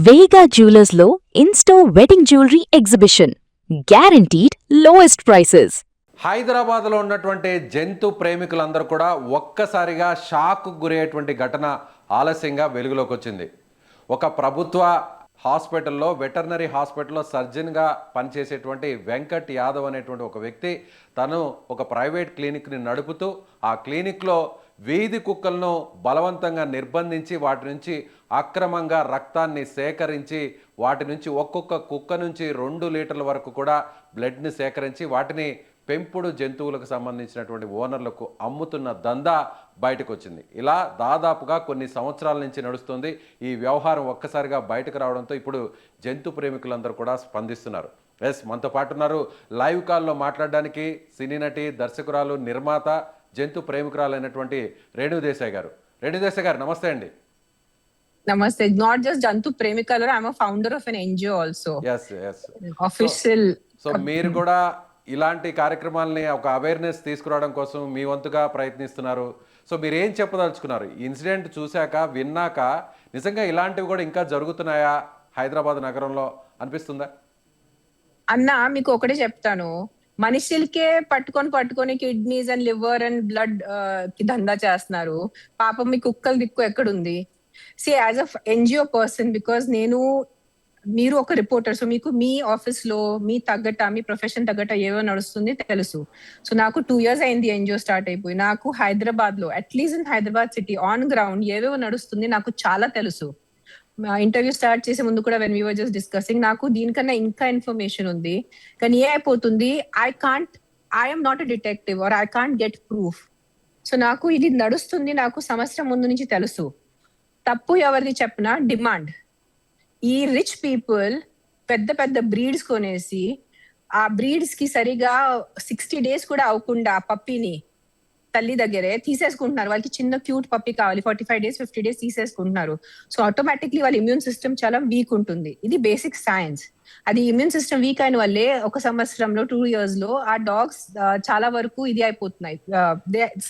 వేగా జ్యువెలర్స్లో in store wedding jewellery exhibition. Guaranteed lowest prices. హైదరాబాద్లో ఉన్నటువంటి జంతు ప్రేమికులందరూ కూడా ఒక్కసారిగా షాక్కు గురయ్యేటువంటి ఘటన ఆలస్యంగా వెలుగులోకి వచ్చింది. ఒక ప్రభుత్వ హాస్పిటల్లో, వెటర్నరీ హాస్పిటల్లో సర్జన్గా పనిచేసేటువంటి వెంకట్ యాదవ్ అనేటువంటి ఒక వ్యక్తి తను ఒక ప్రైవేట్ క్లినిక్ని నడుపుతూ ఆ క్లినిక్లో వీధి కుక్కలను బలవంతంగా నిర్బంధించి వాటి నుంచి అక్రమంగా రక్తాన్ని సేకరించి వాటి నుంచి ఒక్కొక్క కుక్క నుంచి 2 లీటర్ల వరకు కూడా బ్లడ్ని సేకరించి వాటిని పెంపుడు జంతువులకు సంబంధించినటువంటి ఓనర్లకు అమ్ముతున్న దందా బయటకు వచ్చింది. ఇలా దాదాపుగా కొన్ని సంవత్సరాల నుంచి నడుస్తుంది. ఈ వ్యవహారం ఒక్కసారిగా బయటకు రావడంతో ఇప్పుడు జంతు ప్రేమికులందరూ కూడా స్పందిస్తున్నారు. మనతో పాటు ఉన్నారు లైవ్ కాల్లో మాట్లాడడానికి సినీ నటి, దర్శకురాలు, నిర్మాత, జంతు ప్రేమికురాలైనటువంటి రేణుదేశాయ్ గారు. రేణుదేశాయ్ గారు నమస్తే అండి. Namaste. Not just Jantu Premikala, I'm a founder of an NGO also. Yes. Official. So మీరు కూడా ఇలాంటి కార్యక్రమాలని ఒక అవేర్నెస్ తీసుకురావడం కోసం మీ వంతుగా ప్రయత్నిస్తున్నారు. సో మీరు ఏం చెప్పదలుచుకున్నారు? ఇన్సిడెంట్ చూశాక, విన్నాక నిజంగా ఇలాంటివి కూడా ఇంకా జరుగుతున్నాయా హైదరాబాద్ నగరంలో అనిపిస్తుందా? అన్న మీకు ఒకటే చెప్తాను, మనుషులకే పట్టుకొని kidneys and liver and blood కి దందా చేస్తున్నారు. పాపం మీ కుక్కల దిక్కు ఎక్కడుంది? C as a NGO person, because మీరు ఒక రిపోర్టర్, సో మీకు మీ ఆఫీస్ లో మీ ప్రొఫెషన్ తగ్గట ఏవో నడుస్తుంది తెలుసు. సో నాకు 2 years అయింది ఎన్జిఓ స్టార్ట్ అయిపోయి. నాకు హైదరాబాద్ లో, at least in Hyderabad city on ground ఏవేవో నడుస్తుంది నాకు చాలా తెలుసు. ఇంటర్వ్యూ స్టార్ట్ చేసే ముందు కూడా when we were just discussing, నాకు దీనికన్నా ఇంకా ఇన్ఫర్మేషన్ ఉంది. కానీ ఏ అయిపోతుంది, I'm not a detective or I can't get proof. So నాకు ఇది నడుస్తుంది, నాకు సంవత్సరం ముందు నుంచి తెలుసు. తప్పు ఎవరిది చెప్పినా డిమాండ్. ఈ రిచ్ పీపుల్ పెద్ద పెద్ద బ్రీడ్స్ కొనేసి ఆ బ్రీడ్స్ కి సరిగా 60 days కూడా అవ్వకుండా ఆ పప్పీని తల్లి దగ్గరే తీసేసుకుంటున్నారు. వాళ్ళకి చిన్న క్యూట్ పప్పీ కావాలి, 45 days 50 days తీసేసుకుంటున్నారు. సో ఆటోమేటిక్లీ వాళ్ళ ఇమ్యూన్ సిస్టమ్ చాలా వీక్ ఉంటుంది. ఇది బేసిక్ సైన్స్. అది ఇమ్యూన్ సిస్టమ్ వీక్ అయిన వల్లే ఒక సంవత్సరంలో 2 years లో ఆ డాగ్స్ చాలా వరకు ఇది అయిపోతున్నాయి.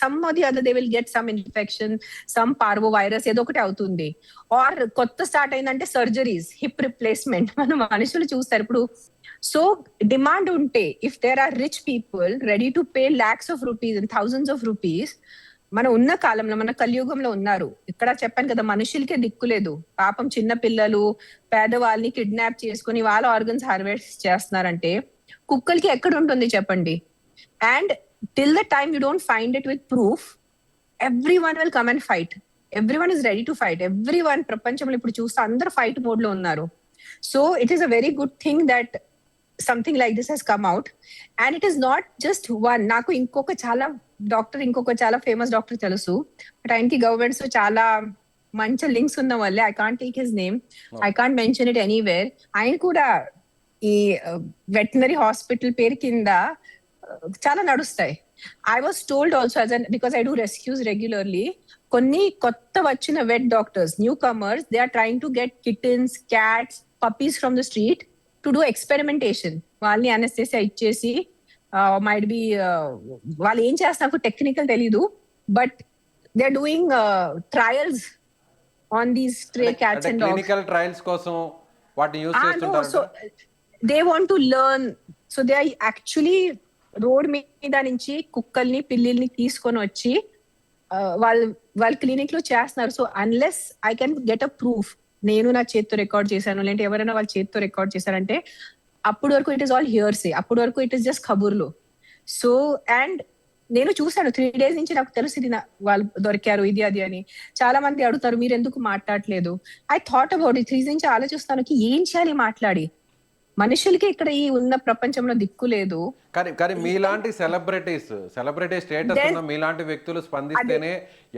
Some or the other they will get some infection, some parvo virus ఏదో ఒకటి అవుతుంది. ఆర్ కొత్త స్టార్ట్ అయిందంటే సర్జరీస్, హిప్ రిప్లేస్మెంట్ మనం మనుషులు చూస్తారు ఇప్పుడు. సో డిమాండ్ ఉంటే, if there are rich people ready to pay lakhs of rupees and thousands of rupees, మన ఉన్న కాలంలో, మన కలియుగంలో ఉన్నారు. ఇక్కడ చెప్పాను కదా, మనుషులకే దిక్కులేదు. పాపం చిన్న పిల్లలు, పేదవాళ్ళని కిడ్నాప్ చేసుకుని వాళ్ళ ఆర్గన్స్ హార్వెస్ట్ చేస్తున్నారంటే కుక్కలకి ఎక్కడ ఉంటుంది చెప్పండి? And till the time you don't find it with proof, everyone will come and fight. Everyone is ready to fight. Everyone ప్రపంచంలో ఇప్పుడు చూస్తే అందరు ఫైట్ మోడ్ లో ఉన్నారు. So it is a very good thing that something like this has come out, and it is not just one. నాకు ఇంకొక చాలా famous doctor తెలుసు, బట్ ఆయనకి గవర్నమెంట్ సో చాలా మంచి లింక్స్ ఉన్న వల్లే I can't take his name, I can't mention it anywhere. ఆయన కూడా ఈ వెటనరీ హాస్పిటల్ పేరు కింద చాలా నడుస్తాయి. I was told also because I do rescues regularly, కొన్ని కొత్త వచ్చిన vet doctors, new comers, they are trying to get kittens, cats, puppies from the street to do experimentation. వాళ్ళని అనస్థీసియా ఇచ్చేసి మైట్ బి వాళ్ళు ఏం చేస్తారు టెక్నికల్ తెలీదు, but they are doing trials on these stray cats and dogs. Clinical trials కోసం వాటిని use చేస్తుంటారు. So they want to learn. So they are actually road మీద నుంచి కుక్కల్ని, పిల్లిల్ని తీసుకొని వచ్చి వాళ్ళ క్లినిక్ లో చేస్తున్నారు. So unless I can get a proof, నేను నా చేతితో రికార్డ్ చేశాను, లేదంటే ఎవరైనా వాళ్ళ చేతితో రికార్డ్ చేశారంటే అప్పటి వరకు ఇట్ ఈస్ ఆల్ హియర్సే. అప్పటి వరకు ఇట్ ఈస్ జస్ట్ కబుర్లు. సో అండ్ నేను చూసాను 3 days నుంచి నాకు తెలుసు వాళ్ళు దొరికారు ఇది అది అని. చాలా మంది అడుగుతారు మీరు ఎందుకు మాట్లాడలేదు. I thought about it. 3 days నుంచి ఆలోచిస్తాను ఏం చేయాలి మాట్లాడి. మనుషులకి ఇక్కడ ఈ ఉన్న ప్రపంచంలో దిక్కు లేదు. కానీ మీలాంటి సెలబ్రిటీ స్టేటస్ ఉన్న మీలాంటి వ్యక్తులు స్పందిస్తేనే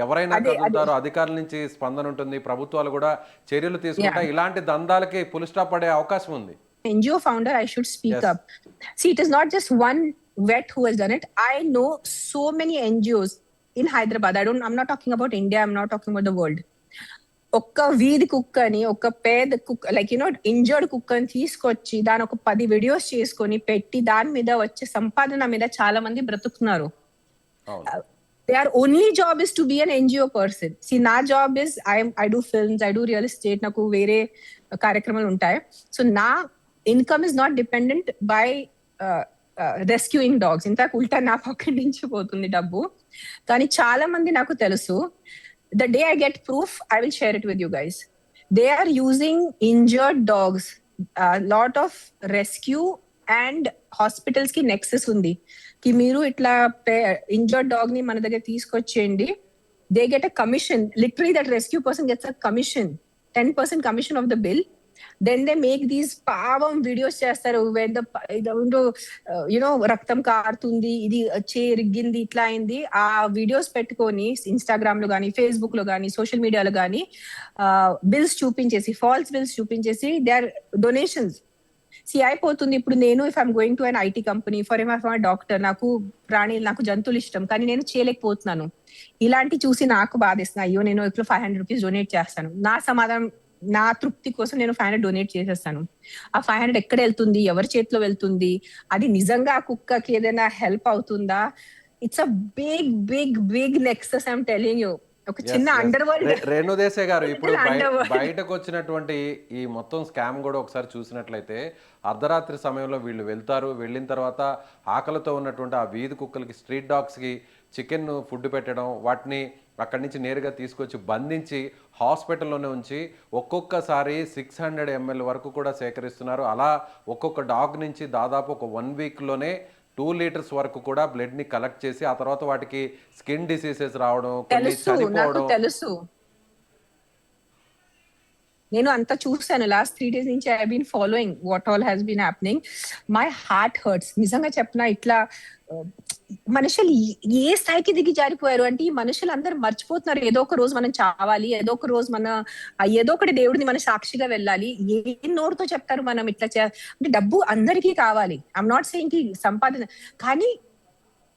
ఎవరైనా కదులుతారో, అధికారుల నుంచి స్పందన ఉంటుంది, ప్రభుత్వాలు కూడా చర్యలు తీసుకుంటాయి. ఇలాంటి దందాలకి ఫుల్ స్టాప్ పడే అవకాశం ఉంది. NGO founder, I should speak up. See, it is not just one vet who has done it. I know so many NGOs in Hyderabad. I'm not talking about India, I'm not talking about the world. ఒక్క వీధి కుక్కని, ఒక పేద కుక్క, like injured కుక్కని తీసుకొచ్చి దాని ఒక 10 videos చేసుకొని పెట్టి దాని మీద వచ్చే సంపాదన మీద చాలా మంది బ్రతుకుతున్నారు. Their only job is to be an NGO person. See, నా job is I do films, I do real estate. నాకు వేరే కార్యక్రమాలు ఉంటాయి. సో నా income is not dependent by rescuing dogs. In fact ఉల్టా నా పాకెట్ నుంచి పోతుంది డబ్బు. కానీ చాలా మంది నాకు తెలుసు, the day I get proof, I will share it with you guys. They are using injured dogs. A lot of rescue and hospitals కి nexus ఉంది కి మీరు ఇట్లా ఇంజర్డ్ డాగ్ ని మన దగ్గర తీసుకొచ్చేయండి. They get a commission. Literally that rescue person gets a commission, 10% commission of the bill. Then they make these పావం videos చేస్తారు, రక్తం కారుతుంది, ఇది చేరిగ్గింది, ఇట్లా అయింది. ఆ వీడియోస్ పెట్టుకొని ఇన్స్టాగ్రామ్ లో కానీ, ఫేస్బుక్ లో కానీ, సోషల్ మీడియాలో కానీ బిల్స్ చూపించేసి, ఫాల్స్ బిల్స్ చూపించేసి దే ఆర్ డొనేషన్స్. అయిపోతుంది. ఇప్పుడు నేను if I'm going to an IT company for doctor, నాకు ప్రాణులు, నాకు జంతువులు ఇష్టం, కానీ నేను చేయలేకపోతున్నాను. ఇలాంటి చూసి నాకు బాధేస్తుంది. అయ్యో నేను ఇప్పుడు 500 రూపీస్ డొనేట్ చేస్తాను. నా సమాధానం, నా తృప్తి కోసం నేను 500 డొనేట్ చేసేస్తాను. ఆ 500 ఎక్కడ వెళ్తుంది, ఎవరి చేతిలో వెళ్తుంది, అది నిజంగా ఆ కుక్కకి ఏదైనా హెల్ప్ అవుతుందా? It's a big big big nexus, I'm telling you. ఒక చిన్న అండర్ వరల్డ్. రేణు దేశాయ్ గారు, ఇప్పుడు బయటకు వచ్చినటువంటి ఈ మొత్తం స్కామ్ కూడా ఒకసారి చూసినట్లయితే, అర్ధరాత్రి సమయంలో వీళ్ళు వెళ్తారు, వెళ్ళిన తర్వాత ఆకలితో ఉన్నటువంటి ఆ వీధి కుక్కలకి, స్ట్రీట్ డాగ్స్కి చికెన్ ఫుడ్ పెట్టడం, వాటిని అక్కడి నుంచి నేరుగా తీసుకొచ్చి బంధించి హాస్పిటల్లోనే ఉంచి ఒక్కొక్కసారి 600 ml వరకు కూడా సేకరిస్తున్నారు. అలా ఒక్కొక్క డాగ్ నుంచి దాదాపు ఒక 1 వీక్లోనే 2 లీటర్స్ వరకు కూడా బ్లడ్ ని కలెక్ట్ చేసి, ఆ తర్వాత వాటికి స్కిన్ డిసీజెస్ రావడం, కొన్ని చనిపోవడం. తెలుసు, నేను అంతా చూసాను. లాస్ట్ 3 days నుంచి I been following what all has been happening. My heart hurts. నిజంగా చెప్పినా, ఇట్లా మనుషులు ఏ స్థాయికి దిగి జారిపోయారు అంటే, ఈ మనుషులు అందరూ మర్చిపోతున్నారు ఏదో ఒక రోజు మనం చావాలి, ఏదో ఒక రోజు ఏదో ఒకటి దేవుడిని మన సాక్షిగా వెళ్ళాలి. ఏ నోరుతో చెప్తారు మనం ఇట్లా అంటే డబ్బు అందరికీ కావాలి. ఐఎమ్ నాట్ సేయింగ్ కి సంపాదన, కానీ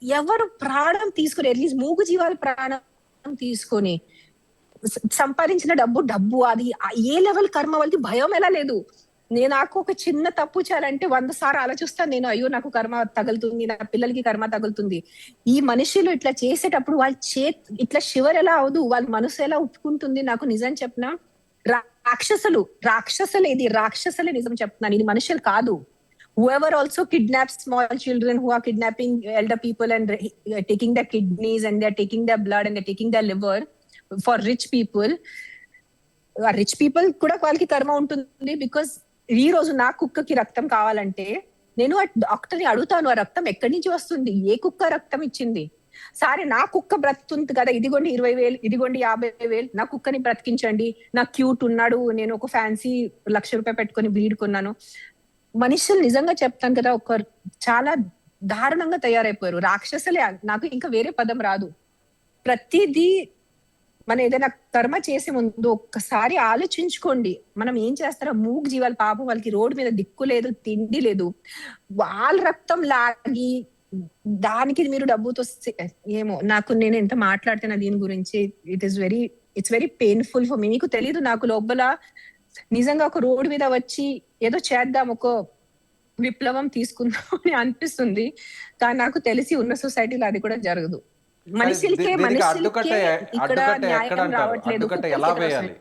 ఎవరు ప్రాణం తీసుకుని, అట్లీస్ట్ మూగు జీవాల ప్రాణం తీసుకొని సంపాదించిన డబ్బు అది ఏ లెవెల్ కర్మ వాళ్ళకి భయం ఎలా లేదు. నాకు ఒక చిన్న తప్పు చేయాలంటే 100 సార్లు ఆలోచిస్తాను నేను. అయ్యో నాకు కర్మ తగులుతుంది, నా పిల్లలకి కర్మ తగులుతుంది. ఈ మనుషులు ఇట్లా చేసేటప్పుడు వాళ్ళ ఇట్లా శివర్ ఎలా అవదు, వాళ్ళ మనసు ఎలా ఒప్పుకుంటుంది? నాకు నిజం చెప్పిన, రాక్షసులు ఇది రాక్షసులే, నిజం చెప్తున్నాను, ఇది మనుషులు కాదు. Whoever also kidnaps small children, who are kidnapping elder people and taking their kidneys and they're taking their blood and they're taking their liver for rich people, ఆ రిచ్ పీపుల్ కూడా వాళ్ళకి కర్మ ఉంటుంది. బికాస్ ఈ రోజు నా కుక్కకి రక్తం కావాలంటే నేను ఆ డాక్టర్ ని అడుగుతాను, ఆ రక్తం ఎక్కడి నుంచి వస్తుంది, ఏ కుక్క రక్తం ఇచ్చింది? సరే నా కుక్క బ్రతుకుతుంది కదా, ఇదిగోండి 20,000, ఇదిగోండి 50,000, నా కుక్కని బ్రతికించండి, నా క్యూట్ ఉన్నాడు, నేను ఒక ఫ్యాన్సీ ₹1,00,000 పెట్టుకొని బ్రీడ్ కొన్నాను. మనుషులు నిజంగా చెప్తాను కదా, ఒక చాలా దారుణంగా తయారైపోయారు. రాక్షసులే, నాకు ఇంకా వేరే పదం రాదు. ప్రతిదీ మనం ఏదైనా కర్మ చేసే ముందు ఒక్కసారి ఆలోచించుకోండి, మనం ఏం చేస్తారో. మూగు జీవాలు పాపం, వాళ్ళకి రోడ్డు మీద దిక్కు లేదు, తిండి లేదు, వాళ్ళ రక్తం లాగి దానికి మీరు డబ్బుతో ఏమో. నేను ఎంత మాట్లాడుతున్నా దీని గురించి, it's very painful for me. మీకు తెలీదు, నాకు లోపల నిజంగా ఒక రోడ్డు మీద వచ్చి ఏదో చేద్దాం, ఒక విప్లవం తీసుకుందాం అని అనిపిస్తుంది. కానీ నాకు తెలిసి ఉన్న సొసైటీలో అది కూడా జరగదు. మనుషులకే ఇక్కడ న్యాయం రావట్లేదు. ఎలా వేయాలి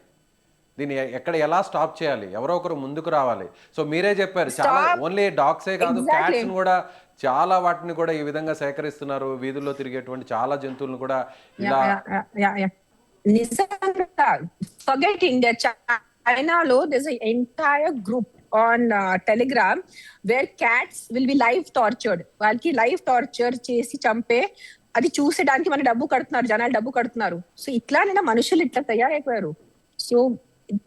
దీన్ని, ఎక్కడ ఎలా స్టాప్ చేయాలి, ఎవరో ఒకరు ముందుకు రావాలి. సో మీరే చెప్పారు, చాలా ఓన్లీ డాగ్సే కాదు, క్యాట్స్ కూడా, చాలా వాటిని కూడా ఈ విధంగా సేకరిస్తున్నారు. వీధుల్లో తిరిగేటువంటి చాలా జంతువులను కూడా ఇలా. నిజంగా ఫర్గెట్ ఇండియా, చైనాలో there's an entire group on Telegram where cats will be live tortured. వాళ్ళకి లైవ్ టార్చర్ చేసి చంపే, అది చూసేదానికి మన డబ్బు కడుతున్నారు, జనాలు డబ్బు కడుతున్నారు. సో ఇట్లానే మనుషులు ఇట్లా తయారైపోయారు. సో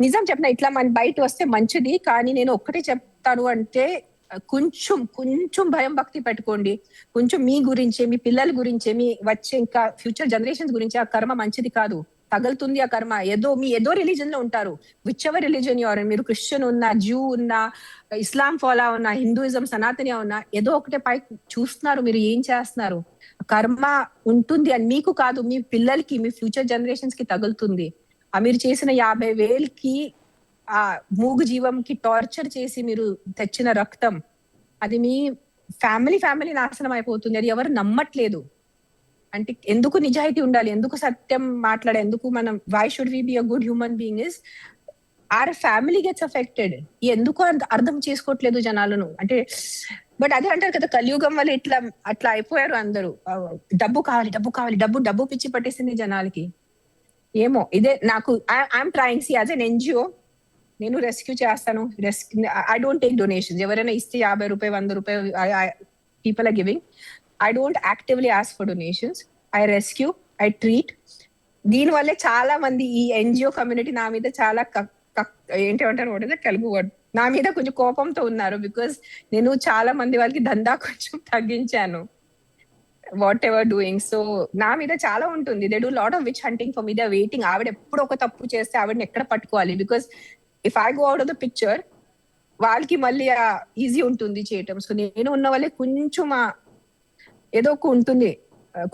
నిజం చెప్పిన, ఇట్లా మన బయట వస్తే మంచిది. కానీ నేను ఒక్కటే చెప్తాను అంటే, కొంచెం భయం భక్తి పెట్టుకోండి. కొంచెం మీ గురించే, మీ పిల్లల గురించే, మీ వచ్చే ఇంకా ఫ్యూచర్ జనరేషన్స్ గురించి. ఆ కర్మ మంచిది కాదు, తగులుతుంది ఆ కర్మ. ఏదో రిలీజన్ లో ఉంటారు, విచ్ ఎవర్ రిలీజన్ యువర్, మీరు క్రిస్టియన్ ఉన్నా, జ్యూ ఉన్నా, ఇస్లాం ఫాలో ఉన్నా, హిందూయిజం సనాతనియా ఉన్నా, ఏదో ఒకటే పై చూస్తున్నారు, మీరు ఏం చేస్తున్నారు. కర్మ ఉంటుంది అని మీకు కాదు, మీ పిల్లలకి, మీ ఫ్యూచర్ జనరేషన్స్ కి తగులుతుంది. మీరు చేసిన 50,000కి ఆ మూగు జీవంకి టార్చర్ చేసి మీరు తెచ్చిన రక్తం, అది మీ ఫ్యామిలీ నాశనం అయిపోతుంది. అది ఎవరు నమ్మట్లేదు. అంటే ఎందుకు నిజాయితీ ఉండాలి, ఎందుకు సత్యం మాట్లాడే, ఎందుకు మనం why should we be a good human being is our family gets affected. ఎందుకు అర్థం చేసుకోవట్లేదు జనాలను అంటే. బట్ అదే అంటారు కదా, కలియుగం వల్ల ఇట్లా అట్లా అయిపోయారు అందరూ. డబ్బు కావాలి, డబ్బు కావాలి, డబ్బు డబ్బు పిచ్చి పట్టేసింది జనాలకి. ఏమో ఇదే నాకు I'm trying see as an NGO. నేను రెస్క్యూ చేస్తాను. I don't take donations. ఎవరైనా ఇస్తే 50 రూపాయలు 100 రూపాయలు people are giving. I don't actively ask for donations. I rescue, I treat. దీని వల్లే చాలా మంది ఈ ఎన్జిఓ కమ్యూనిటీ నా మీద చాలా ఏంటంటారు తెలుగు వర్డ్, నా మీద కొంచెం కోపంతో ఉన్నారు. బికాస్ నేను చాలా మంది వాళ్ళకి దందా కొంచెం తగ్గించాను, వాట్ ఎవర్ డూయింగ్. సో నా మీద చాలా ఉంటుంది. They do lot of which hunting for me. They waiting ఆవిడ ఎప్పుడు ఒక తప్పు చేస్తే ఆవిడని ఎక్కడ పట్టుకోవాలి. Because if I go out of the picture వాళ్ళకి మళ్ళీ ఈజీ ఉంటుంది చేయటం. సో నేను ఉన్న వాళ్ళే కొంచెం ఏదో ఒక ఉంటుంది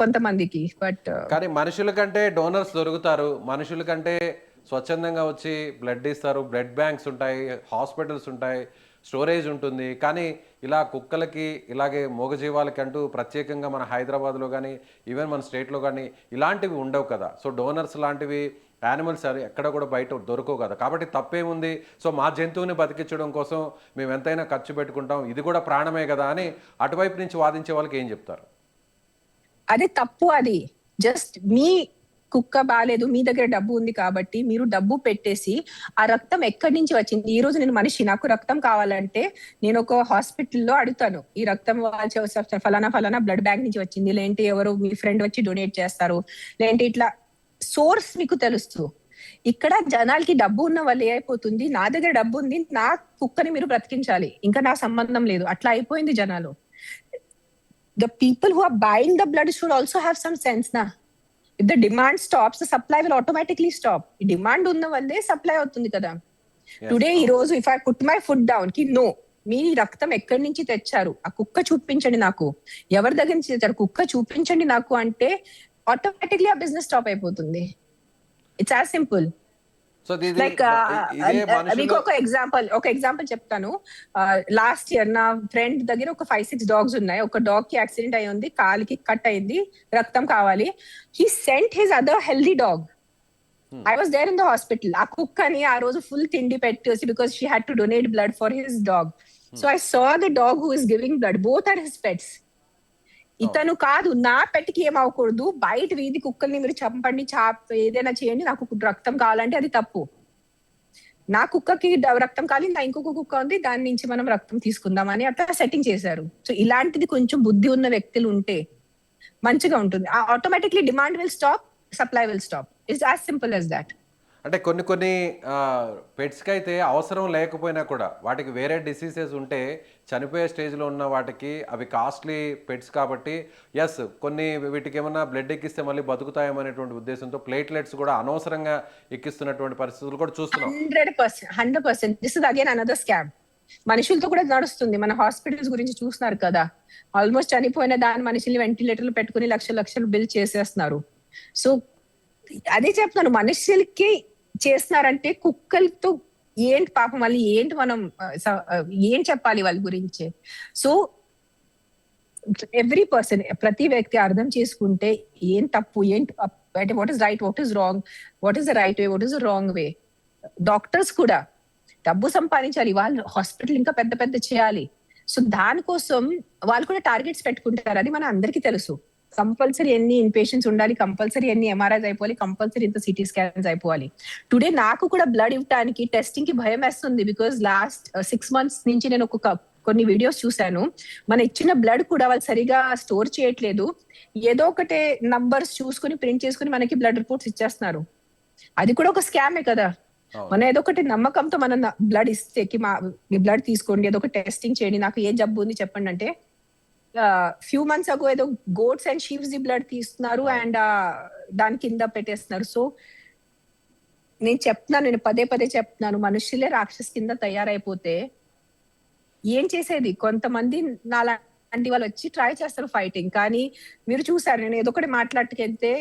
కొంతమందికి. బట్ కానీ మనుషుల కంటే డోనర్స్ దొరుకుతారు, మనుషుల కంటే స్వచ్ఛందంగా వచ్చి బ్లడ్ ఇస్తారు. బ్లడ్ బ్యాంక్స్ ఉంటాయి, హాస్పిటల్స్ ఉంటాయి, స్టోరేజ్ ఉంటుంది. కానీ ఇలా కుక్కలకి ఇలాగే మూగజీవాలకి అంటూ ప్రత్యేకంగా మన హైదరాబాద్లో కానీ ఈవెన్ మన స్టేట్లో కానీ ఇలాంటివి ఉండవు కదా. సో డోనర్స్ లాంటివి యానిమల్స్ అది ఎక్కడ కూడా బయట దొరకవు కదా. కాబట్టి తప్పేముంది, సో మా జంతువుని బతికించడం కోసం మేము ఎంతైనా ఖర్చు పెట్టుకుంటాం, ఇది కూడా ప్రాణమే కదా అని అటువైపు నుంచి వాదించే వాళ్ళకి ఏం చెప్తారు? అది తప్పు. అది జస్ట్ మీ కుక్క బాగాలేదు, మీ దగ్గర డబ్బు ఉంది కాబట్టి మీరు డబ్బు పెట్టేసి ఆ రక్తం ఎక్కడి నుంచి వచ్చింది. ఈ రోజు నేను మనిషి, నాకు రక్తం కావాలంటే నేను ఒక హాస్పిటల్లో అడుగుతాను, ఈ రక్తం ఫలానా ఫలానా బ్లడ్ బ్యాంక్ నుంచి వచ్చింది, లేదంటే ఎవరు మీ ఫ్రెండ్ వచ్చి డొనేట్ చేస్తారు, లేదంటే ఇట్లా సోర్స్ మీకు తెలుస్తూ. ఇక్కడ జనాలకి డబ్బు ఉన్న వాళ్ళు అయిపోతుంది, నా దగ్గర డబ్బు ఉంది, నా కుక్కని మీరు బ్రతికించాలి, ఇంకా నా సంబంధం లేదు, అట్లా అయిపోయింది జనాలు. The people who are buying the blood should also have some sense na. If the demand stops, the supply will automatically stop. Demand ఉన్న వల్లే సప్లై అవుతుంది కదా. టుడే ఈ రోజు if I put my food down కి no, మీ రక్తం ఎక్కడి నుంచి తెచ్చారు, ఆ కుక్క చూపించండి నాకు, ఎవరి దగ్గర నుంచి తెచ్చారు కుక్క చూపించండి నాకు అంటే ఆటోమేటిక్లీ ఆ బిజినెస్ స్టాప్ అయిపోతుంది. It's as simple. So like మీకు ఒక ఎగ్జాంపుల్ చెప్తాను. లాస్ట్ ఇయర్ నా ఫ్రెండ్ దగ్గర ఒక 5-6 డాగ్స్ ఉన్నాయి. ఒక డాగ్ కి యాక్సిడెంట్ అయి ఉంది, కాలికి కట్ అయింది, రక్తం కావాలి. He sent his other healthy dog. I was there in the hospital. ఆ కుక్కని ఆ రోజు ఫుల్ తిండి పెట్టేసి, because she had to donate blood for his dog. So I saw the dog who is giving blood, both are his pets. ఇతను కాదు, నా పెట్కి ఏం అవ్వకూడదు, బయట వీధి కుక్కల్ని మీరు చంపండి, ఏదైనా చేయండి, నాకు రక్తం కావాలంటే అది తప్పు. నా కుక్కకి రక్తం కావాలి, నా ఇంకొక కుక్క ఉంది, దాని నుంచి మనం రక్తం తీసుకుందాం అని అట్లా సెట్టింగ్ చేశారు. సో ఇలాంటిది కొంచెం బుద్ధి ఉన్న వ్యక్తులు ఉంటే మంచిగా ఉంటుంది. Automatically demand will stop, supply will stop. It's as simple as that. అంటే కొన్ని పెట్స్కి అయితే అవసరం లేకపోయినా కూడా వాటికి వేరే డిసీజెస్ ఉంటే చనిపోయే స్టేజ్లో ఉన్న వాటికి అవి కాస్ట్లీ పెట్స్ కాబట్టి ఎస్ కొన్ని వీటికి ఏమన్నా బ్లడ్ ఎక్కిస్తే మళ్ళీ బతుకుతాయేమనేటువంటి ఉద్దేశంతో ప్లేట్లెట్స్ కూడా అనవసరంగా ఎక్కిస్తున్నటువంటి పరిస్థితులు కూడా చూస్తున్నాం. 100%. This is again another scam. మనుషులతో కూడా నడుస్తుంది. మన హాస్పిటల్స్ గురించి చూస్తున్నారు కదా, ఆల్మోస్ట్ చనిపోయిన దాని మనుషుల్ని వెంటిలేటర్లు పెట్టుకుని లక్షలు బిల్ చేసేస్తున్నారు. సో అదే చెప్తున్నాను, మనుషులకి చేస్తున్నారంటే కుక్కలతో ఏంటి పాపం, మళ్ళీ ఏంటి మనం ఏం చెప్పాలి వాళ్ళ గురించి. సో ఎవ్రీ పర్సన్, ప్రతి వ్యక్తి అర్థం చేసుకుంటే ఏం తప్పు, ఏంటి అంటే what is right, what is wrong, what is the right way, what is the wrong way. Doctors కూడా డబ్బు సంపాదించాలి, వాళ్ళు హాస్పిటల్ ఇంకా పెద్ద పెద్ద చేయాలి. సో దానికోసం వాళ్ళు కూడా టార్గెట్స్ పెట్టుకుంటారు, అది మన అందరికీ తెలుసు. కంపల్సరీ ఎన్ని ఇన్పేషెంట్స్ ఉండాలి, కంపల్సరీ ఎన్ని ఎంఆర్ఐస్ అయిపోవాలి, కంపల్సరీ ఇంత సిటీ స్కాన్స్ అయిపోవాలి. టుడే నాకు కూడా బ్లడ్ ఇవ్వడానికి టెస్టింగ్ కి భయం వేస్తుంది. బికాస్ లాస్ట్ 6 months నుంచి నేను కొన్ని వీడియోస్ చూశాను. మన ఇచ్చిన బ్లడ్ కూడా వాళ్ళు సరిగా స్టోర్ చేయట్లేదు, ఏదో ఒకటే నంబర్స్ చూసుకుని ప్రింట్ చేసుకుని మనకి బ్లడ్ రిపోర్ట్స్ ఇచ్చేస్తున్నారు. అది కూడా ఒక స్కామే కదా. మన ఏదో ఒకటి నమ్మకంతో మనం బ్లడ్ ఇస్తే మీ బ్లడ్ తీసుకోండి, ఏదో ఒక టెస్టింగ్ చేయండి, నాకు ఏ జబ్బు ఉంది చెప్పండి అంటే ఫ్యూ మంత్స్ అగో ఏదో goats and sheeps the blood తీస్తున్నారు అండ్ దాని కింద పెట్టేస్తున్నారు. సో నేను పదే చెప్తున్నాను, మనుషులే రాక్షస్ కింద తయారైపోతే ఏం చేసేది. కొంతమంది నాలాంటి వాళ్ళు వచ్చి ట్రై చేస్తారు ఫైటింగ్, కానీ మీరు చూసారు నేను ఏదో ఒకటి మాట్లాడుకెళ్తే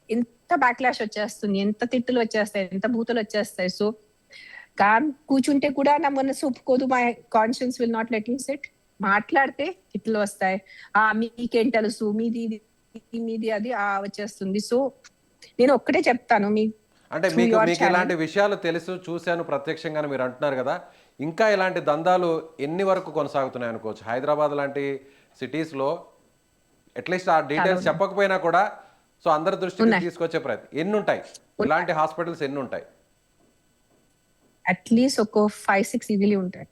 ఎంత బ్యాక్లాష్ వచ్చేస్తుంది, ఎంత తిట్టులు వచ్చేస్తాయి, ఎంత బూతులు వచ్చేస్తాయి. సో కూర్చుంటే కూడా నా మనసు ఒప్పుకోదు, my conscience will not let me SIT. మాట్లాడితే తిట్లు వస్తాయి, మీకేం తెలుసు, మీది అది వచ్చేస్తుంది. సో నేను ఒక్కటే చెప్తాను, అంటే through మీకు your మీకు channel. ఇలాంటి విషయాలు తెలుసు, చూశాను ప్రత్యక్షంగానే మీరు అంటున్నారు కదా. ఇంకా ఇలాంటి దందాలు ఎన్ని వరకు కొనసాగుతున్నాయి అనుకోవచ్చు? హైదరాబాద్ లాంటి సిటీస్‌లో అట్‌లీస్ట్ ఆ చాలా డీటెయిల్స్ ఉన్నాయి. చెప్పకపోయినా కూడా సో అందరి దృష్టికి ఉన్నాయి. తీసుకొచ్చే ప్రయత్నం ఎన్నుంటాయి? ఇలాంటి హాస్పిటల్స్ ఎన్నుంటాయి అట్లీస్ట్ ఒక 5-6 ఈజీలీ ఉంటాయి.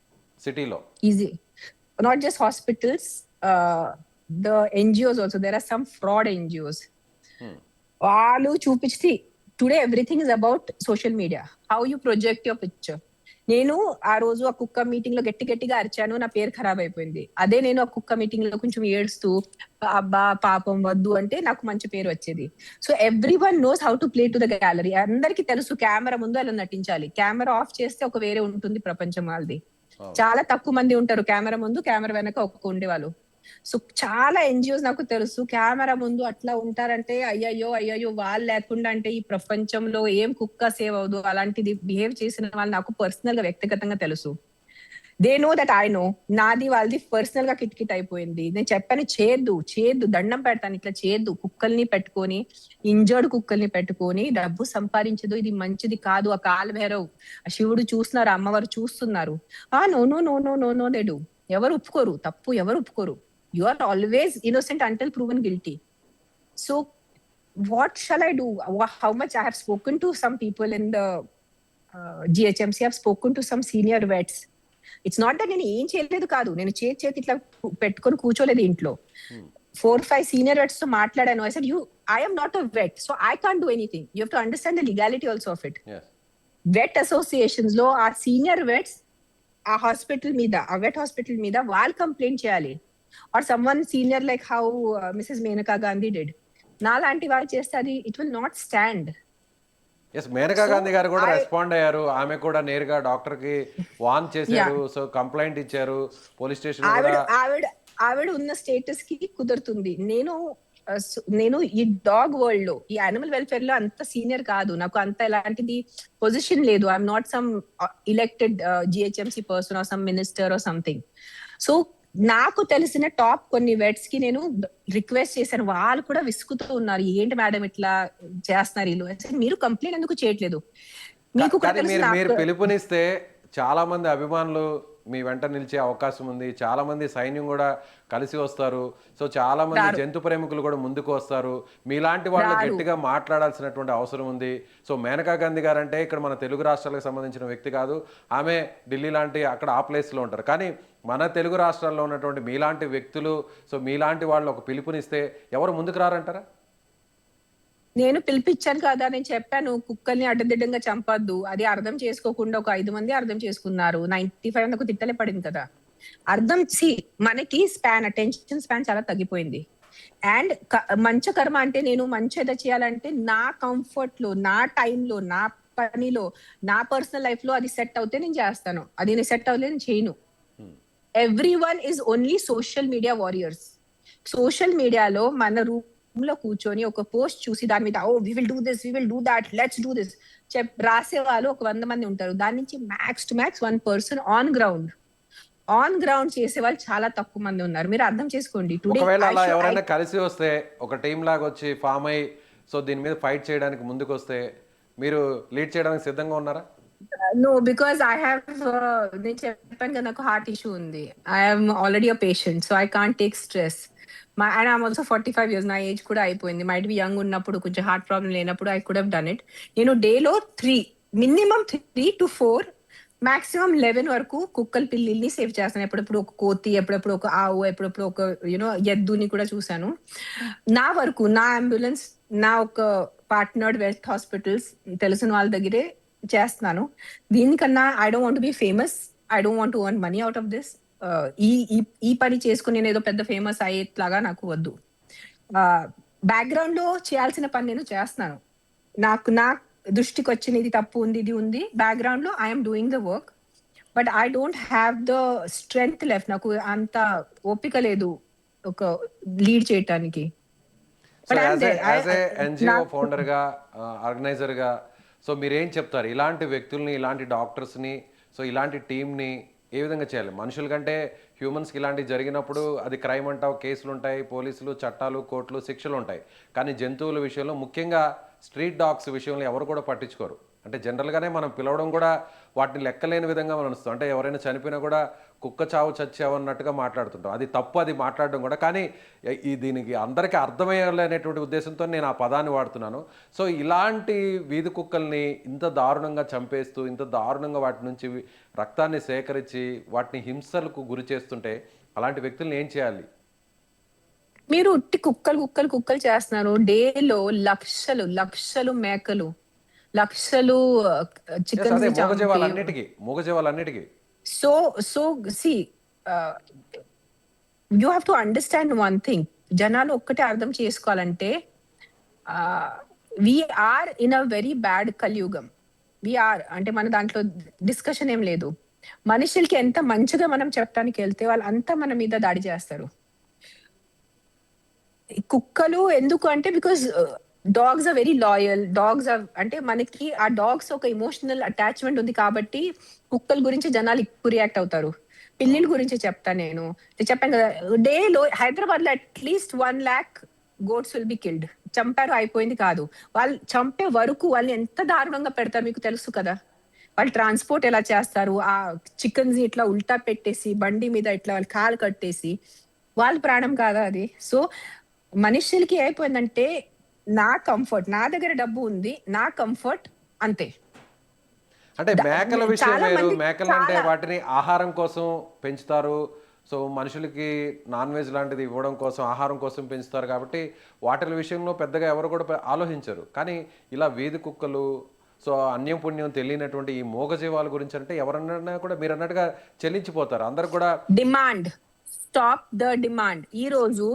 సిటీలో? Easy. Not just hospitals, the NGOs also. There are some fraud NGOs. వాళ్ళు చూపించి today everything is about social media, how you project your picture. నేను ఆ రోజు ఆ కుక్క మీటింగ్ లో గట్టిగా అరిచాను, నా పేరు ఖరాబ్ అయిపోయింది. అదే నేను ఆ కుక్క మీటింగ్ లో కొంచెం ఏడుస్తూ అబ్బా పాపం వద్దు అంటే నాకు మంచి పేరు వచ్చేది. So every one knows how to play to the gallery. అందరికి తెలుసు కెమెరా ముందు అలా నటించాలి, కెమెరా ఆఫ్ చేస్తే ఒక వేరే ఉంటుంది ప్రపంచం వాళ్ళది. చాలా తక్కువ మంది ఉంటారు కెమెరా ముందు, కెమెరా వెనక ఒక్క ఉండేవాళ్ళు. సో చాలా ఎన్జిఓస్ నాకు తెలుసు కెమెరా ముందు అట్లా ఉంటారంటే అయ్యయ్యో వాళ్ళు లేకుండా అంటే ఈ ప్రపంచంలో ఏం కుక్క సేవ్ అవదు. అలాంటిది బిహేవ్ చేసిన వాళ్ళు నాకు పర్సనల్ గా వ్యక్తిగతంగా తెలుసు. They know that I know. నాది వాళ్ళది పర్సనల్ గా కిట్ అయిపోయింది. నేను చెప్పాను చేయొద్దు దండం పెడతాను, ఇట్లా చేయొద్దు. కుక్కల్ని పెట్టుకొని, ఇంజర్డ్ కుక్కల్ని పెట్టుకొని డబ్బు సంపాదించదు, ఇది మంచిది కాదు. ఆ కాలు భైరవ్, ఆ శివుడు చూస్తున్నారు, అమ్మవారు చూస్తున్నారు. No no no no no no they do. ఎవరు ఒప్పుకోరు, తప్పు ఎవరు ఒప్పుకోరు. You are always innocent until proven guilty. So what shall I do? How much I have spoken to some people in the GHMC, I have spoken to some senior vets. It's not that నేను ఏం చేయలేదు కాదు, నేను చేతి ఇట్లా పెట్టుకొని కూర్చోలేదు ఇంట్లో. 4-5 senior vets తో మాట్లాడాను. I said, I am not a vet, so I can't do anything. You have to understand the legality also of it. Yes. Vet associations లో ఆ senior vets ఆ హాస్పిటల్ మీద, ఆ వెట్ హాస్పిటల్ మీద వాళ్ళు complaint చేయాలి. or someone senior like how Mrs. Menaka Gandhi did. నాలాంటి వాళ్ళు చేస్తే అది it will not stand. Yes, Maneka Gandhi garu కూడా I- రెస్పాండ్ అయ్యారు. ఆమె కూడా నేరుగా డాక్టర్ కి వార్న్ చేశారు. సో కంప్లైంట్ ఇచ్చారు పోలీస్ స్టేషన్ ఆవిడ కూడా. ఆవిడ ఆవిడ ఉన్న స్టేటస్ కి కుదురుతుంది. నేను ఈ డాగ్ వరల్డ్ లో, ఈ యానిమల్ వెల్ఫేర్ లో అంత సీనియర్ కాదు, నాకు అంత ఎలాంటిది పొజిషన్ లేదు. I'm not some elected GHMC person are some minister or something. So నాకు తెలిసిన టాప్ కొన్ని వెట్స్ కి నేను రిక్వెస్ట్ చేశాను. వాళ్ళు కూడా విసుగుతూ ఉన్నారు, ఏంటి మేడం ఇట్లా చేస్తున్నారు వీళ్ళు. మీరు కంప్లైంట్ ఎందుకు చేయట్లేదు? మీకు కూడా కానీ తెలుసు మీరు నాకు పిలుపునిస్తే చాలా మంది అభిమానులు మీ వెంట నిలిచే అవకాశం ఉంది. చాలా మంది సైన్యం కూడా కలిసి వస్తారు. సో చాలా మంది జంతు ప్రేమికులు కూడా ముందుకు వస్తారు. మీలాంటి వాళ్ళు గట్టిగా మాట్లాడాల్సినటువంటి అవసరం ఉంది. సో మేనకా గాంధీ గారు అంటే ఇక్కడ మన తెలుగు రాష్ట్రాలకు సంబంధించిన వ్యక్తి కాదు. ఆమె ఢిల్లీ లాంటి అక్కడ ఆ ప్లేస్లో ఉంటారు. కానీ మన తెలుగు రాష్ట్రాల్లో ఉన్నటువంటి మీలాంటి వ్యక్తులు, సో మీలాంటి వాళ్ళు ఒక పిలుపునిస్తే ఎవరు ముందుకు రారంటారా? నేను పిలిపించాను కదా, నేను చెప్పాను కుక్కల్ని అడ్డదిడ్డంగా చంపద్దు. అది అర్థం చేసుకోకుండా ఒక 5 మంది అర్థం చేసుకున్నారు. 95 నాకు తిట్టలే పడింది కదా. మనకి అటెన్షన్ స్పాన్ చాలా తగ్గిపోయింది. అండ్ మంచి కర్మ అంటే నేను మంచి ఏదో చేయాలంటే నా కంఫర్ట్ లో, నా టైంలో, నా పనిలో, నా పర్సనల్ లైఫ్ లో అది సెట్ అవుతే నేను చేస్తాను. అది నేను సెట్ అవ్వలేదు నేను చేయను. Everyone is only social media warriors. Social మీడియాలో మన రూమ్ లో కూర్చొని ఒక పోస్ట్ చూసి దాని మీద we will do this, we will do that, let's do this రాసే వాళ్ళు ఒక 100 మంది ఉంటారు. దాని నుంచి max to max 1 person on ground చేసే వాళ్ళు చాలా తక్కువ మంది ఉన్నారు. మీరు అర్థం చేసుకోండి. ఒకవేళ అలా ఎవరైనా కలిసి వస్తే, ఒక టీం లాగా వచ్చి ఫామ్ అయ్యి సో దీని మీద ఫైట్ చేయడానికి ముందుకు వస్తే మీరు లీడ్ చేయడానికి సిద్ధంగా ఉన్నారా? నో, బికాస్ ఐ హ్యావ్ నేను చెప్పాను కదా నాకు హార్ట్ ఇష్యూ ఉంది. I'm already a patient, so I can't take stress. And I'm also 45 years, నా ఏజ్ కూడా అయిపోయింది. మైట్ బి యంగ్ ఉన్నప్పుడు, కొంచెం హార్ట్ ప్రాబ్లం లేనప్పుడు I could have done it. నేను డేలో మినిమం 3 to 4 మాక్సిమం 11 వరకు కుక్కల పిల్లిల్ని సేవ్ చేస్తాను. ఎప్పుడప్పుడు ఒక కోతి, ఎప్పుడప్పుడు ఒక ఆవు, ఎప్పుడప్పుడు ఒక ఎద్దుని కూడా చూసాను. నా వరకు నా అంబులెన్స్, నా ఒక పార్ట్నర్డ్ వెస్ట్ హాస్పిటల్స్ తెలిసిన వాళ్ళ దగ్గరే చేస్తున్నాను. దీనికన్నా I don't want be famous, I don't want to earn money out of this. ఈ పని చేసుకుని నేను ఏదో పెద్ద ఫేమస్ అయ్యేట్లాగా నాకు వద్దు. బ్యాక్గ్రౌండ్ లో చేయాల్సిన పని నేను చేస్తున్నాను. నా దృష్టికి వచ్చిన ఇది తప్పు ఉంది, ఇది ఉంది, బ్యాక్గ్రౌండ్ లో I'm doing the work. But I don't have the strength left. నాకు అంత ఓపిక లేదు ఒక లీడ్ చేయటానికి. ఎన్జిఓ ఫౌండర్ గా, ఆర్గనైజర్ గా, సో మీరేం చెప్తారు ఇలాంటి వ్యక్తుల్ని, ఇలాంటి డాక్టర్స్ని, సో ఇలాంటి టీంని ఏ విధంగా చేయాలి? మనుషుల కంటే హ్యూమన్స్‌కి ఇలాంటివి జరిగినప్పుడు అది క్రైమ్ అంటావు, కేసులుంటాయి, పోలీసులు, చట్టాలు, కోర్టులు, శిక్షలుంటాయి. కానీ జంతువుల విషయంలో ముఖ్యంగా స్ట్రీట్ డాగ్స్ విషయంలో ఎవరు కూడా పట్టించుకోరు. అంటే జనరల్‌గానే మనం పిలవడం కూడా వాటిని లెక్కలేని విధంగా మనం అరుస్తాం. అంటే ఎవరైనా చనిపోయినా కూడా కుక్క చావు చచ్చావు అన్నట్టుగా మాట్లాడుతుంటాం. అది తప్పు అది మాట్లాడడం కూడా. కానీ దీనికి అందరికీ అర్థమయ్యేలనేటువంటి ఉద్దేశంతో నేను ఆ పదాన్ని వాడుతున్నాను. సో, ఇలాంటి వీధి కుక్కల్ని ఇంత దారుణంగా చంపేస్తూ, ఇంత దారుణంగా వాటి నుంచి రక్తాన్ని సేకరించి వాటిని హింసలకు గురి చేస్తుంటే అలాంటి వ్యక్తుల్ని ఏం చేయాలి? మీరు ఉట్టి కుక్కలు కుక్కలు కుక్కలు చేస్తున్నారు. డేలో లక్షలు లక్షలు మేకలు, లక్షలు యెస్. చికెన్స్ అదే ని చంపి. మూగజీవాలన్నిటికి. So so see you have to understand one thing. జనాలు ఒక్కటే అర్థం చేసుకోవాలంటే we're in a very bad Kaliyugam. We're అంటే మన దాంట్లో డిస్కషన్ ఏం లేదు. మనుషులకి ఎంత మంచిగా మనం చెప్పడానికి వెళ్తే వాళ్ళు అంతా మన మీద దాడి చేస్తారు. ఈ కుక్కలు ఎందుకు అంటే because dogs are very loyal. Dogs are అంటే మనకి ఆ డాగ్స్ ఒక ఇమోషనల్ అటాచ్మెంట్ ఉంది కాబట్టి కుక్కల గురించి జనాలు ఎక్కువ రియాక్ట్ అవుతారు. పిల్లిల గురించి చెప్తా నేను. చెప్పాను కదా, డేలో హైదరాబాద్ లో at least 1 lakh goats will be killed. చంపారు అయిపోయింది కాదు, వాళ్ళు చంపే వరకు వాళ్ళని ఎంత దారుణంగా పెడతారు మీకు తెలుసు కదా. వాళ్ళు ట్రాన్స్పోర్ట్ ఎలా చేస్తారు, ఆ చికెన్స్ ఇట్లా ఉల్టా పెట్టేసి బండి మీద ఇట్లా వాళ్ళు కాలు కట్టేసి, వాళ్ళ ప్రాణం కాదా అది. సో మనుషులకి అయిపోయిందంటే నా కంఫర్ట్, నా దగ్గర డబ్బు ఉంది, నా కంఫర్ట్ అంతే. అంటే మేకల విషయం చాలా వేరు. మంది మేకలంటే చాలా వాటిని ఆహారం కోసం పెంచుతారు. సో, మనుషులకి నాన్ వెజ్ లాంటిది ఇవ్వడం కోసం, ఆహారం కోసం పెంచుతారు కాబట్టి వాటిల విషయంలో పెద్దగా ఎవరు కూడా ఆలోచించరు. కానీ ఇలా వీధి కుక్కలు, సో అన్యం పుణ్యం తెలియనటువంటి ఈ మూగజీవాల గురించి అంటే ఎవరన్నా కూడా మీరన్నట్టుగా చెల్లించిపోతారు. అందరూ కూడా డిమాండ్, స్టాప్ ద డిమాండ్. ఈ రోజు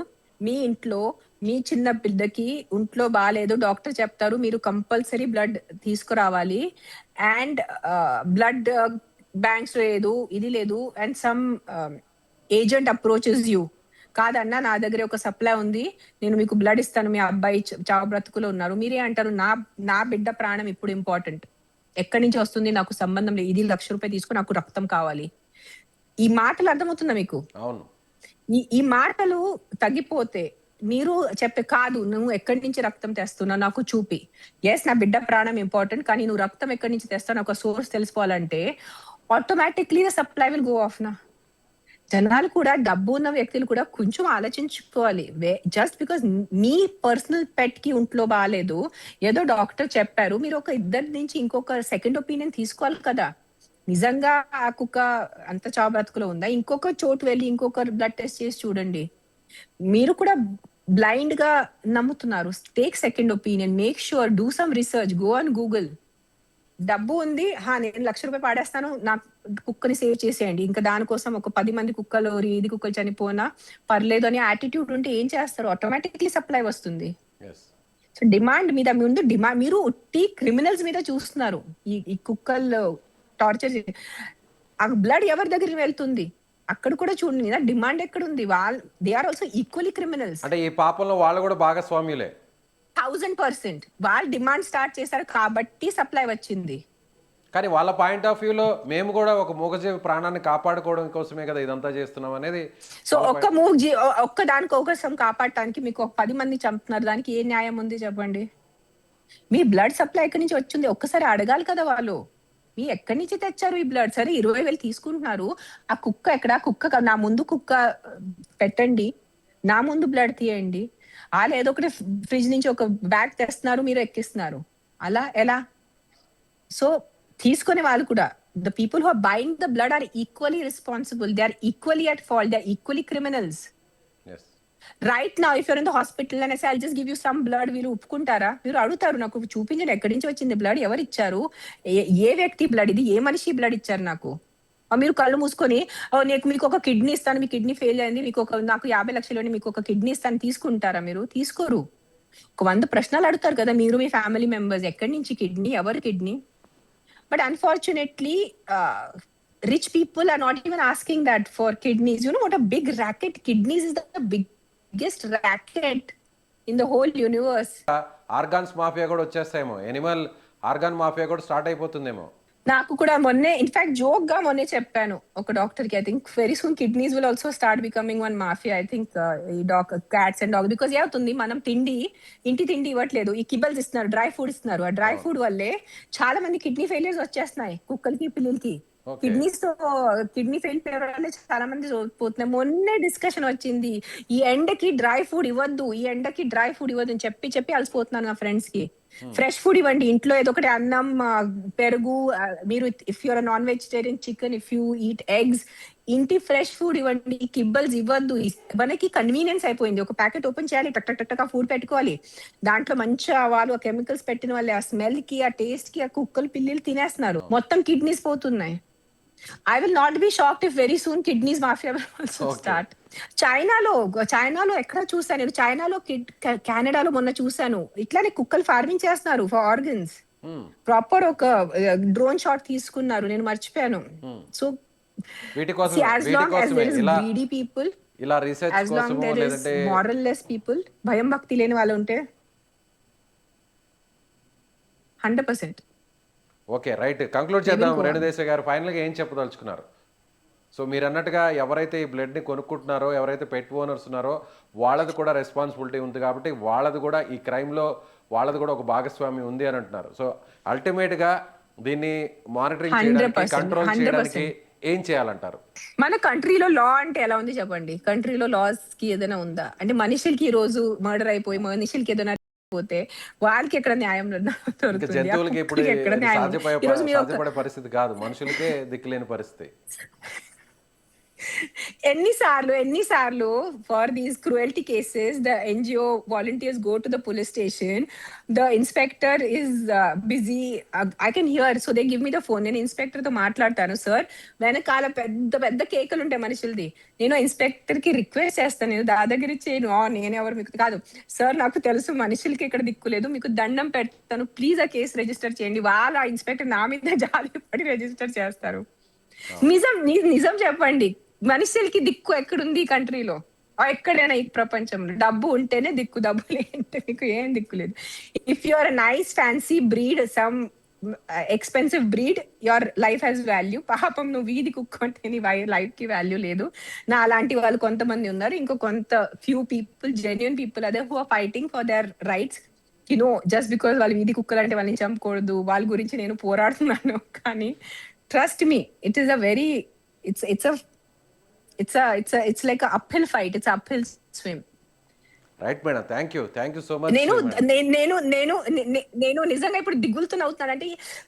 మీ ఇంట్లో మీ చిన్న బిడ్డకి ఒంట్లో బాగాలేదు, డాక్టర్ చెప్తారు మీరు కంపల్సరీ బ్లడ్ తీసుకురావాలి. అండ్ బ్లడ్ బ్యాంక్స్ లేదు, ఇది లేదు, and some agent approaches you. కాదన్నా నా దగ్గర ఒక సప్లై ఉంది, నేను మీకు బ్లడ్ ఇస్తాను, మీ అబ్బాయి చావు బ్రతుకులో ఉన్నారు. మీరే అంటారు నా నా బిడ్డ ప్రాణం ఇప్పుడు ఇంపార్టెంట్, ఎక్కడి నుంచి వస్తుంది నాకు సంబంధం లేదు, ఇది 1,00,000 తీసుకుని నాకు రక్తం కావాలి. ఈ మాటలు అర్థమవుతుందా మీకు? అవును. ఈ మాటలు తగ్గిపోతే మీరు చెప్పే కాదు నువ్వు ఎక్కడి నుంచి రక్తం తెస్తున్నావు నాకు చూపి. ఎస్ నా బిడ్డ ప్రాణం ఇంపార్టెంట్, కానీ నువ్వు రక్తం ఎక్కడి నుంచి తెస్తావు నాకు సోర్స్ తెలుసుకోవాలంటే automatically the supply will go of నా. జనాలు కూడా, డబ్బు ఉన్న వ్యక్తులు కూడా కొంచెం ఆలోచించుకోవాలి. జస్ట్ బికాస్ మీ పర్సనల్ పెట్ కి ఒంట్లో బాగాలేదు, ఏదో డాక్టర్ చెప్పారు, మీరు ఒక ఇద్దరి నుంచి ఇంకొక సెకండ్ ఒపీనియన్ తీసుకోవాలి కదా. నిజంగా ఆ కుక్క అంత చావు బ్రతుకులో ఉందా, ఇంకొక చోటు వెళ్ళి ఇంకొక బ్లడ్ టెస్ట్ చేసి చూడండి. మీరు కూడా బ్లైండ్ గా నమ్ముతున్నారు. Take second opinion, make sure, do some research, go on Google. డబ్బు ఉంది, నేను 1,00,000 పాడేస్తాను, నా కుక్కని సేవ్ చేసేయండి, ఇంకా దానికోసం ఒక 10 మంది కుక్కలు ఇది కుక్కలు చనిపోనా పర్లేదు అని యాటిట్యూడ్ ఉంటే ఏం చేస్తారు, ఆటోమేటిక్లీ సప్లై వస్తుంది. ఎస్. సో డిమాండ్ మీద ముందు డిమాండ్, మీరు ఉట్టి క్రిమినల్స్ మీద చూస్తున్నారు. ఈ కుక్కలు టార్చర్, ఆ బ్లడ్ ఎవరి దగ్గరికి వెళ్తుంది అక్కడ కూడా చూడండి కదా, డిమాండ్ ఎక్కడ ఉంది. వాళ్ళు they are also equally criminals. అంటే ఈ పాపంలో వాళ్ళు కూడా భాగస్వామ్యులే. 1000%. వాళ్ళు డిమాండ్ స్టార్ట్ చేశారు కాబట్టి సప్లై వచ్చింది. కానీ వాళ్ళ పాయింట్ ఆఫ్ వ్యూలో మేము కూడా ఒక మూగజీవి ప్రాణాన్ని కాపాడుకోవడం కోసమే కదా ఇదంతా చేస్తున్నాం అనేది. సో ఒక్క ఒక్క దానికి అవకాశం కాపాడటానికి మీకు ఒక 10 మంది చంపుతున్నారు, దానికి ఏ న్యాయం ఉంది చెప్పండి. మీ బ్లడ్ సప్లై ఎక్కడి నుంచి వచ్చింది ఒక్కసారి అడగాలి కదా వాళ్ళు. మీ ఎక్కడి నుంచి తెచ్చారు ఈ బ్లడ్? సరే 20,000 తీసుకుంటున్నారు, ఆ కుక్క ఎక్కడ? కుక్క నా ముందు కుక్క పెట్టండి, నా ముందు బ్లడ్ తీయండి. వాళ్ళు ఏదో ఒకటి ఫ్రిడ్జ్ నుంచి ఒక బ్యాగ్ తెస్తున్నారు, మీరు ఎక్కిస్తున్నారు, అలా ఎలా? సో తీసుకునే వాళ్ళు కూడా, the people who are buying the blood are equally responsible, they are equally at fault, they are equally criminals. Yes. Right now if you're in the hospital అనేసి I'll just give you some blood, వీళ్ళు ఒప్పుకుంటారా? మీరు అడుగుతారు నాకు చూపించండి ఎక్కడి నుంచి వచ్చింది బ్లడ్, ఎవరు ఇచ్చారు, ఏ వ్యక్తి బ్లడ్ ఇది, ఏ మనిషి బ్లడ్ ఇచ్చారు నాకు. మీరు కళ్ళు మూసుకొని మీకు ఒక కిడ్నీ ఇస్తాను, మీ కిడ్నీ ఫెయిల్ అయింది, మీకు నాకు 50 లక్షలు మీకు ఒక కిడ్నీ ఇస్తాను తీసుకుంటారా? మీరు తీసుకోరు. ఒక 100 ప్రశ్నలు అడుగుతారు కదా మీరు, మీ ఫ్యామిలీ మెంబర్స్, ఎక్కడి నుంచి కిడ్నీ, ఎవరు kidney. But unfortunately rich people are not even asking that for kidneys. You know what a big racket kidneys is, the biggest racket in the whole universe. Organs mafia కూడా వచ్చేస్తాయేమో, Animal organ mafia కూడా start అయిపోతుందేమో. నాకు కూడా మొన్నే in fact joke గా మొన్నే చెప్పాను ఒక డాక్టర్ కి. I think very soon kidneys will also start becoming one mafia. I think ఈ క్యాట్స్ అండ్ డాగ్ బికాస్ ఏమవుతుంది, మనం ఇంటి తిండి ఇవ్వట్లేదు, ఈ కిబల్స్ ఇస్తున్నారు, డ్రై ఫుడ్ ఇస్తున్నారు. ఆ డ్రై ఫుడ్ వల్లే చాలా మంది కిడ్నీ ఫెయిలియర్స్ వచ్చేస్తున్నాయి కుక్కలకి పిల్లలకి. ఓకే. కిడ్నీ ఫెయిల్ వల్ల చాలా మంది పోతున్నాయి. మొన్నే డిస్కషన్ వచ్చింది, ఈ ఎండకి డ్రై ఫుడ్ ఇవ్వద్దు, ఈ ఎండకి డ్రై ఫుడ్ ఇవ్వద్దు అని చెప్పి చెప్పి అలసిపోతున్నాను నా ఫ్రెండ్స్ కి. ఫ్రెష్ ఫుడ్ ఇవ్వండి ఇంట్లో, ఏదో ఒకటి అన్నం, పెరుగు. మీరు if you're non vegetarian, chicken, if you eat eggs, ఇంటి ఫ్రెష్ ఫుడ్ ఇవ్వండి, కిబ్బల్స్ ఇవ్వద్దు. మనకి కన్వీనియన్స్ అయిపోయింది, ఒక ప్యాకెట్ ఓపెన్ చేయాలి, టక్ టక్ టక్ ఫుడ్ పెట్టుకోవాలి, దాంట్లో మంచిగా వాళ్ళు కెమికల్స్ పెట్టిన వాళ్ళే, ఆ స్మెల్ కి, ఆ టేస్ట్ కి ఆ కుక్కలు పిల్లలు తినేస్తున్నారు, మొత్తం కిడ్నీస్ పోతున్నాయి. I will not be shocked if very soon kidneys mafia will also Okay. start. చైనాలో ఎక్కడ చూసాను నేను, చైనాలో కెనడాలో మొన్న చూసాను, ఇట్లానే కుక్కలు ఫార్మింగ్ చేస్తున్నారు ఫర్ ఆర్గన్స్. ప్రాపర్ ఒక డ్రోన్ షాట్ తీసుకున్నారు, నేను మర్చిపోయాను. సో వీటి కోసం as long as there is greedy people, ఇలా రీసెర్చ్ as long కోసమో there is లేదంటే moralless people, భయం భక్తి లేని వాళ్ళు ఉంటే 100%. Okay, right. కంక్లూడ్ చేద్దాం రేణుదేశాయ్ గారు. ఫైనల్గా ఏం చెప్పదలుచుకున్నారు? సో మీరు అన్నట్టుగా ఎవరైతే ఈ బ్లడ్ని కొనుక్కుంటున్నారో, ఎవరైతే పెట్ ఓనర్స్ ఉన్నారో వాళ్ళది కూడా రెస్పాన్సిబిలిటీ ఉంది కాబట్టి వాళ్ళది కూడా ఈ క్రైమ్లో వాళ్ళది కూడా ఒక భాగస్వామి ఉంది అని అంటున్నారు. సో అల్టిమేట్గా దీన్ని మానిటరింగ్ చేయడానికి, 100%, కంట్రోల్ చేయడానికి ఏం చేయాలంటారు? మన కంట్రీలో లా అంటే ఎలా ఉంది చెప్పండి? కంట్రీలో లాస్ కి ఏదైనా ఉందా అంటే? మనుషులకి ఈ రోజు మర్డర్ అయిపోయి మనుషులకి ఏదైనా పోతే వాళ్ళకి ఎక్కడ న్యాయం ఇంకా దొరుకుతుంది? ఆ జంతువులకి ఇప్పుడు కుక్కకి ఎక్కడ న్యాయం? ఈరోజు మీరు సాధ్యపడే పరిస్థితి కాదు, మనుషులకే దిక్కులేని పరిస్థితి. ఎన్నిసార్లు for these cruelty cases the NGO volunteers go to the police station, the inspector is busy, I can hear, so they give me the phone, నేను ఇన్స్పెక్టర్ తో మాట్లాడతాను, సార్ వెనకాల పెద్ద పెద్ద కేకలు ఉంటాయి మనుషులది, నేను ఇన్స్పెక్టర్ కి రిక్వెస్ట్ చేస్తాను, నేను దాదాగిరి చేయను, నేనెవరు మీకు కాదు సార్, నాకు తెలుసు మనుషులకి ఇక్కడ దిక్కులేదు, మీకు దండం పెడతాను, ప్లీజ్ ఆ కేసు రిజిస్టర్ చేయండి. వాళ్ళ ఇన్స్పెక్టర్ నా మీద జాలి పడి రిజిస్టర్ చేస్తారు. నిజం చెప్పండి, మనుషులకి దిక్కు ఎక్కడుంది ఈ కంట్రీలో? ఎక్కడైనా ఈ ప్రపంచంలో డబ్బు ఉంటేనే దిక్కు, డబ్బు లేదంటే మీకు ఏం దిక్కు లేదు. If you are nice fancy breed, some expensive breed, your life has value. పాపం నువ్వు వీధి కుక్క అంటే నీ లైఫ్ కి వాల్యూ లేదు. నా అలాంటి వాళ్ళు కొంతమంది ఉన్నారు, ఇంకో కొంత ఫ్యూ పీపుల్, జెన్యున్ పీపుల్ అదే, who are fighting for their rights. Just because వాళ్ళు వీధి కుక్కలు అంటే వాళ్ళని చంపకూడదు, వాళ్ళ గురించి నేను పోరాడుతున్నాను. కానీ trust me, it is a very it's like a uphill fight, it's a uphill swim. Right madam, thank you so much. నేను నిజంగా ఇప్పుడు దిగులుతున్న అవుతున్నాను అంటే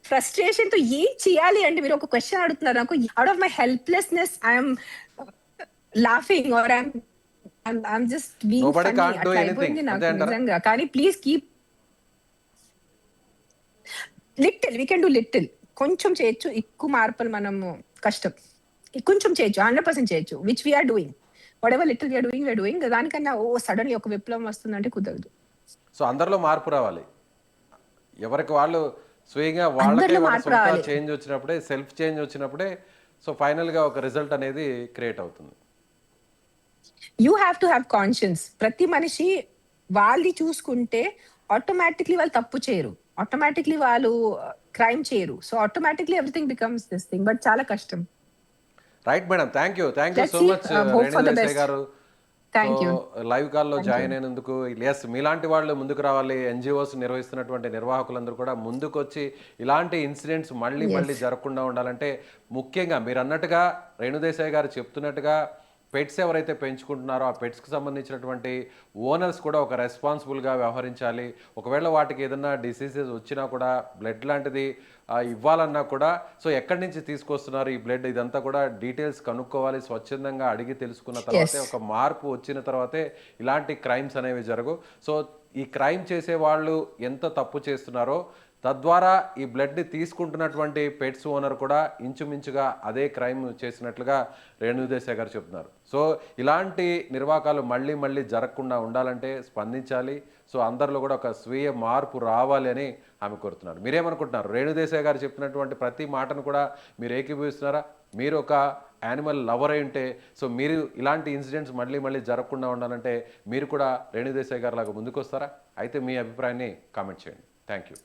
ఫ్రస్ట్రేషన్ తో ఏం చేయాలి అంటే, మీరు ఒక క్వశ్చన్ అడుగుతున్నారు నాకు, out of my helplessness I'm laughing or I'm just being Nobody funny. can't do అట్లా anything. అయిపోయింది నాకు అంతే అంటారా? నిజంగా. కానీ please keep little, we can do little, కొంచెం చేయొచ్చు. ఎక్కువ మార్పులు మనము కష్టం, కొంచెం చేయొచ్చు, 100% చేయొచ్చు, which we're doing. Whatever little we're doing. దానికన్నా సడన్లీ ఒక విప్లవం వస్తుందంటే కుదరదు. సో అందరిలో మార్పు రావాలి, ఎవరికి వాళ్ళు స్వయంగా వాళ్ళకే వాళ్ళ చేంజ్ వచ్చినప్పుడే, సెల్ఫ్ చేంజ్ వచ్చినప్పుడే సో ఫైనల్గా ఒక రిజల్ట్ అనేది క్రియేట్ అవుతుంది. You have to have conscience. ప్రతి మనిషి వాళ్ళది చూసుకుంటే ఆటోమేటిక్లీ వాళ్ళు తప్పు చేయరు, ఆటోమేటిక్లీ వాళ్ళు క్రైమ్ చేయరు. So automatically everything becomes this thing, but చాలా కష్టం. Right madam, thank you so much Renu Desai గారు. లైవ్ కాల్లో జాయిన్ అయినందుకు. ఎస్, మీలాంటి వాళ్ళు ముందుకు రావాలి. ఎన్జిఓస్ నిర్వహిస్తున్నటువంటి నిర్వాహకులందరూ కూడా ముందుకు వచ్చి ఇలాంటి ఇన్సిడెంట్స్ మళ్ళీ జరగకుండా ఉండాలంటే, ముఖ్యంగా మీరు అన్నట్టుగా రేణుదేశాయ్ గారు చెప్తున్నట్టుగా పెట్స్ ఎవరైతే పెంచుకుంటున్నారో ఆ పెట్స్కి సంబంధించినటువంటి ఓనర్స్ కూడా ఒక రెస్పాన్సిబుల్గా వ్యవహరించాలి. ఒకవేళ వాటికి ఏదైనా డిసీజెస్ వచ్చినా కూడా బ్లడ్ లాంటిది ఇవ్వాలన్నా కూడా సో ఎక్కడి నుంచి తీసుకొస్తున్నారు ఈ బ్లడ్, ఇదంతా కూడా డీటెయిల్స్ కనుక్కోవాలి. స్వచ్ఛందంగా అడిగి తెలుసుకున్న తర్వాతే, ఒక మార్పు వచ్చిన తర్వాతే ఇలాంటి క్రైమ్స్ అనేవి జరగు. సో ఈ క్రైమ్ చేసే వాళ్ళు ఎంత తప్పు చేస్తున్నారో తద్వారా ఈ బ్లడ్ని తీసుకుంటున్నటువంటి పెట్స్ ఓనర్ కూడా ఇంచుమించుగా అదే క్రైమ్ చేసినట్లుగా రేణుదేశాయ్ గారు చెప్తున్నారు. సో ఇలాంటి నిర్వాకాలు మళ్ళీ జరగకుండా ఉండాలంటే స్పందించాలి. సో అందరిలో కూడా ఒక స్వీయ మార్పు రావాలి అని ఆమె కోరుతున్నారు. మీరేమనుకుంటున్నారు? రేణుదేశాయ్ గారు చెప్పినటువంటి ప్రతి మాటను కూడా మీరు ఏకీభవిస్తున్నారా? మీరు ఒక యానిమల్ లవర్ అయి ఉంటే, సో మీరు ఇలాంటి ఇన్సిడెంట్స్ మళ్ళీ జరగకుండా ఉండాలంటే మీరు కూడా రేణుదేశాయ్ గారు లాగా ముందుకు వస్తారా? అయితే మీ అభిప్రాయాన్ని కామెంట్ చేయండి. Thank you.